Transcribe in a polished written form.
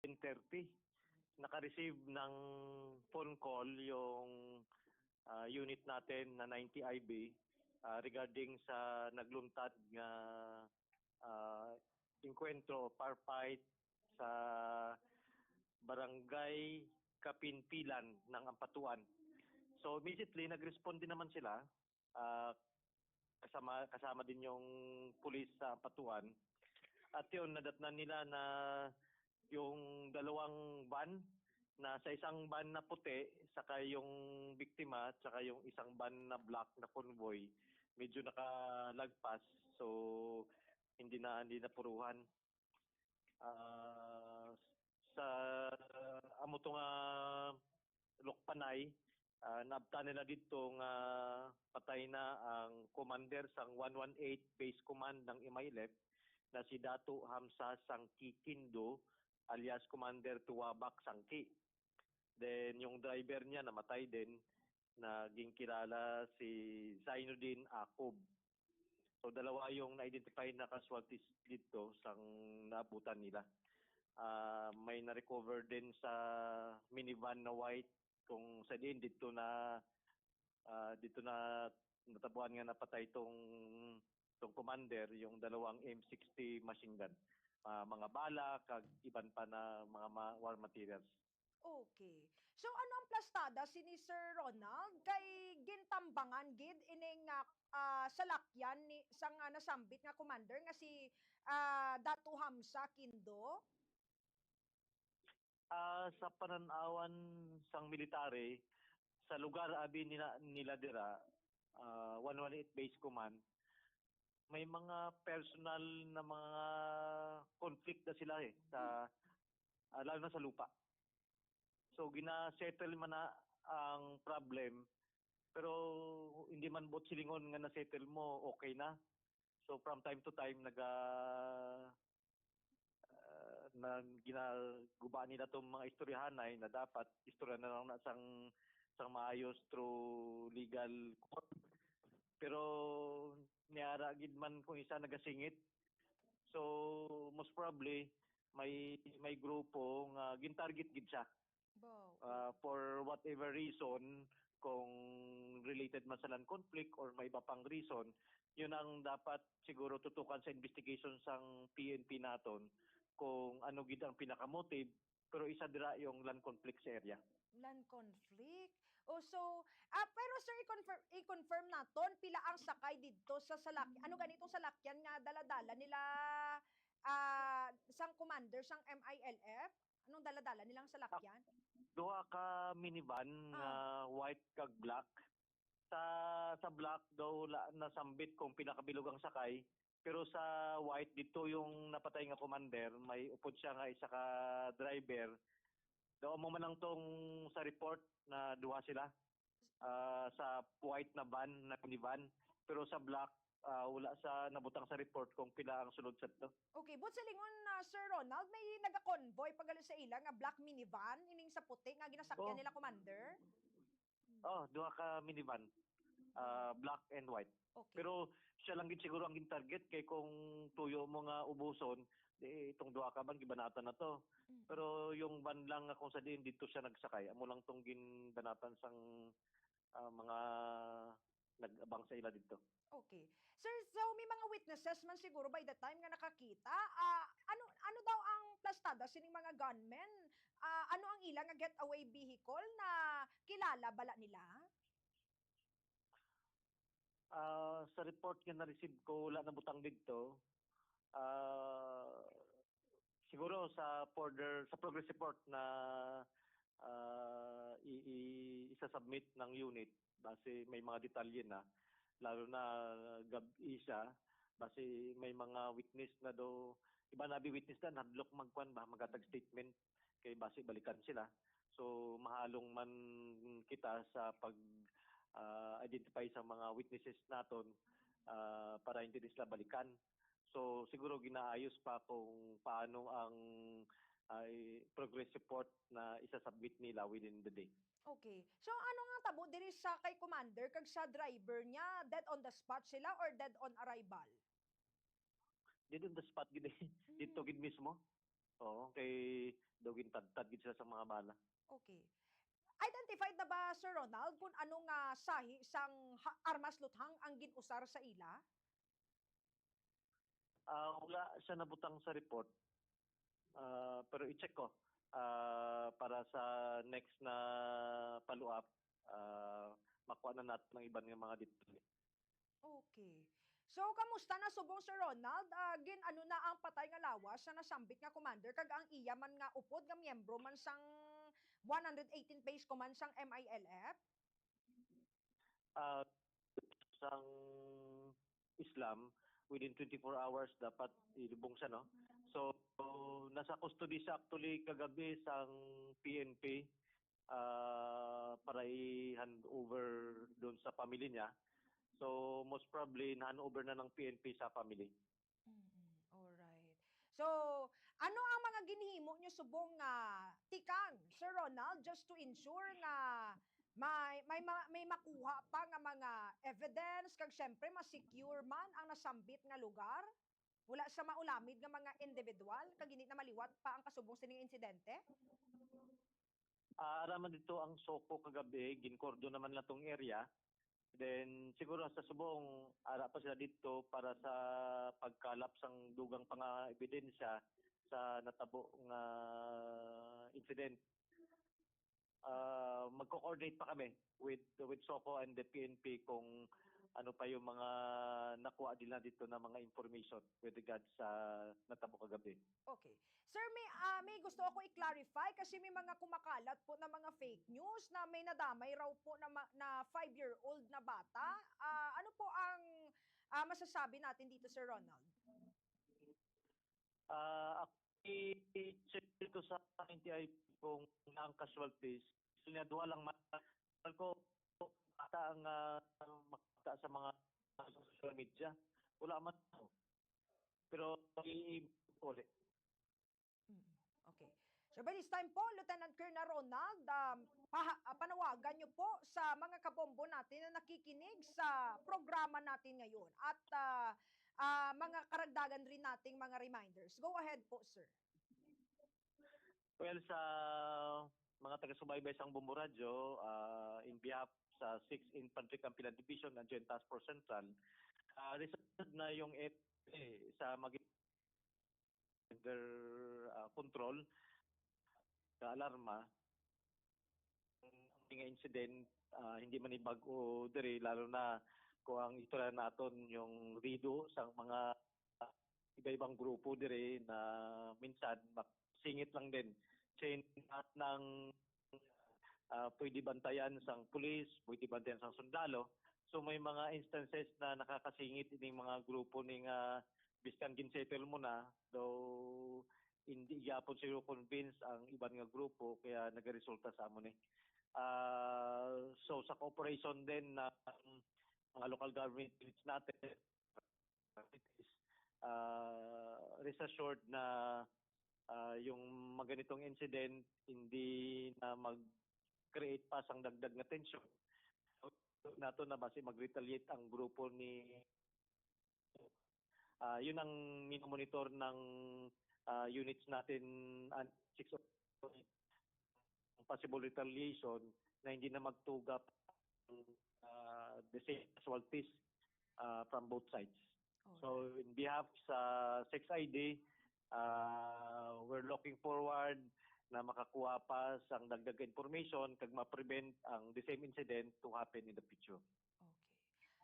10:30, naka-receive ng phone call yung unit natin na 90 IB regarding sa nagluntad nga inkwentro, fight sa barangay Kapinpilan ng Ampatuan. So immediately nag-respond din naman sila, kasama din yung pulis sa Ampatuan. At yun, nadatnan nila na yung dalawang van, na sa isang van na puti, saka yung biktima, saka yung isang van na black na convoy, medyo nakalagpas. So hindi na puruhan. Sa amo to nga Lokpanay, naabta nila dito nga patay na ang commander sang 118 Base Command ng MILF na si Dato Hamsa Sangki Kindo alias Commander Tuwabak Sangki. Then yung driver niya namatay din, naging kilala si Zainuddin Akob. So dalawa yung na-identify na casualties dito sang naabutan nila. May na-recover din sa minivan na white kung sa din dito na natabuhan nga napatay tong commander, yung dalawang M60 machine gun, mga bala kag iban pa na mga war materials. Okay. So ano ang plastada si ni Sir Ronald kay gintambangan gid ining salakyan ni sang nasambit nga commander nga si Dato Hamsa Kindo? Sa pananawan sang military, sa lugar abi nila dira, 118 Base Command, may mga personal na mga conflict na sila sa lalo na sa lupa. So gina-settle man na ang problem, pero hindi man bot silingon nga na-settle mo, okay na. So from time to time na ginagubaan nila itong mga istoryahanay na dapat istorya na lang na sang maayos through legal court. Pero niyara gid man kung isa nagasingit. So most probably may grupo nga gintarget gid siya. Wow. For whatever reason, kung related man sa land conflict or may iba pang reason, yun ang dapat siguro tutukan sa investigation sang PNP naton kung ano gid ang pinaka-motive, pero isa dira yung land conflict sa area. Land conflict. So, pero sir, i-confirm naton pila ang sakay dito sa salakyan. Ano ganitong salakyan nga dala-dala nila sang commander sang MILF? Anong dala-dala nilang salakyan? Duha ka minivan nga white kag black. Sa black daw nasambit kung pinakabilog ang sakay, pero sa white dito yung napatay nga commander, may upod siya nga isa ka driver. Daw mo man lang tong sa report na duha sila sa white na van na minivan, pero sa black wala sa nabutang sa report kung pila ang sulod sa to. Okay, but sa lingon na Sir Ronald, may naga-convoy pagalo sa ila nga black minivan ining sa puti nga ginasakyan nila commander. Duha ka minivan, black and white. Okay. Pero siya lang gid siguro ang target kay kung tuyo mo nga ubuson, di itong duha ka ban gibanatan na to. Pero yung van lang nga kung sa diin dito siya nagsakay, amo lang tong ginbanatan sang mga nag-abang sa ila dito. Okay. Sir, so may mga witnesses man siguro by the time nga nakakita. Ano daw ang plastada sining mga gunmen? Ano ang ilang nga getaway vehicle na kilala bala nila? Sa report nga na-receive ko, wala na butang dito. Siguro sa progress report na isa-submit ng unit, base may mga detalye na, lalo na gabi siya, base may mga witness na do, iba na witness na hadlok magatag statement kay base balikan sila. So mahalong man kita sa pag identify sa mga witnesses naton para hindi sila balikan. So siguro ginaayos pa kung paano ang progress report na isa-submit nila within the day. Okay. So ano nga tabo diri sa kay commander kag sa driver niya, dead on the spot sila or dead on arrival? Dito on the spot gid dito gid mismo. Oo, kay dugin tad gid sila sa mga bala. Okay. Identified na ba, Sir Ronald, kung anong sahi sang armas luthang ang ginusar sa ila? Wala siya nabutang sa report, pero i-check ko para sa next na follow-up, makuha na natin ng iban nga mga detalye. Okay. So, kamusta na subong, Sir Ronald? Gin ano na ang patay nga lawas sa nasambit nga commander kag ang iya man nga upod nga miyembro man sang 118 base command sang MILF? Uh, Sang Islam, within 24 hours dapat ilubong siya, no? So, nasa custody siya actually kagabi sang PNP para i-hand over doon sa family niya. So, most probably, na-hand over na ng PNP sa family. Alright. So, ano ang mga ginhimo nyo subong nga tikang, Sir Ronald, just to ensure nga may makuha pa nga mga evidence kag syempre ma-secure man ang nasambit nga lugar? Wala sa maulamid nga mga individual kag hindi na maliwat pa ang kasubong sining insidente? Araman dito ang Soko kagabi, ginkordo naman lang tong area. Then siguro sa subong ara pa sila dito para sa pagkalap sang dugang panga ebidensya sa natabo nga incident. Magko-coordinate pa kami with Soko and the PNP kung ano pa yung mga nakuha nila dito na mga information with regards sa natabo kagabi. Okay. Sir, may gusto ako i-clarify kasi may mga kumakalat po na mga fake news na may nadamay raw po na 5-year-old na bata. Ano po ang masasabi natin dito, Sir Ronald? I-check dito sa NTI kung na ang casualties. Sinadwa lang ko ata ang makita sa mga social media. Wala man. Pero ulit. Okay. So by this time po, Lieutenant Colonel Ronald, panawagan niyo po sa mga kabombo natin na nakikinig sa programa natin ngayon at mga karagdagan rin nating mga reminders. Go ahead po, sir. Well, sa mga taga-subaybay sa Bumbo Radio, in behalf sa 6th Infantry Campilan Division and Joint Task Force Central, resolved na yung sa control sa alarma ang mga incident hindi man bago diri lalo na kung ang istorya naton yung rido sa mga iba-ibang grupo diri na minsan singit lang din chain ng pwede bantayan sang pulis, pwede bantayan sang sundalo. So may mga instances na nakakasingit ining mga grupo ning biskan ginsettle mo na, though hindi gyapon siguro convince ang iban nga grupo kaya nagaresulta sa amon so sa cooperation din na mga local government units natin, rest assured na yung mga ganitong incident hindi na mag-create pa sang dagdag na tension. Nato na base mag-retaliate ang grupo ni yun ang minomonitor ng units natin and 6 possible retaliation na hindi na magtugap the same casualties from both sides. So in behalf sa 6ID, we're looking forward na makakuha pa sang dagdag information kag ma-prevent ang the same incident to happen in the future.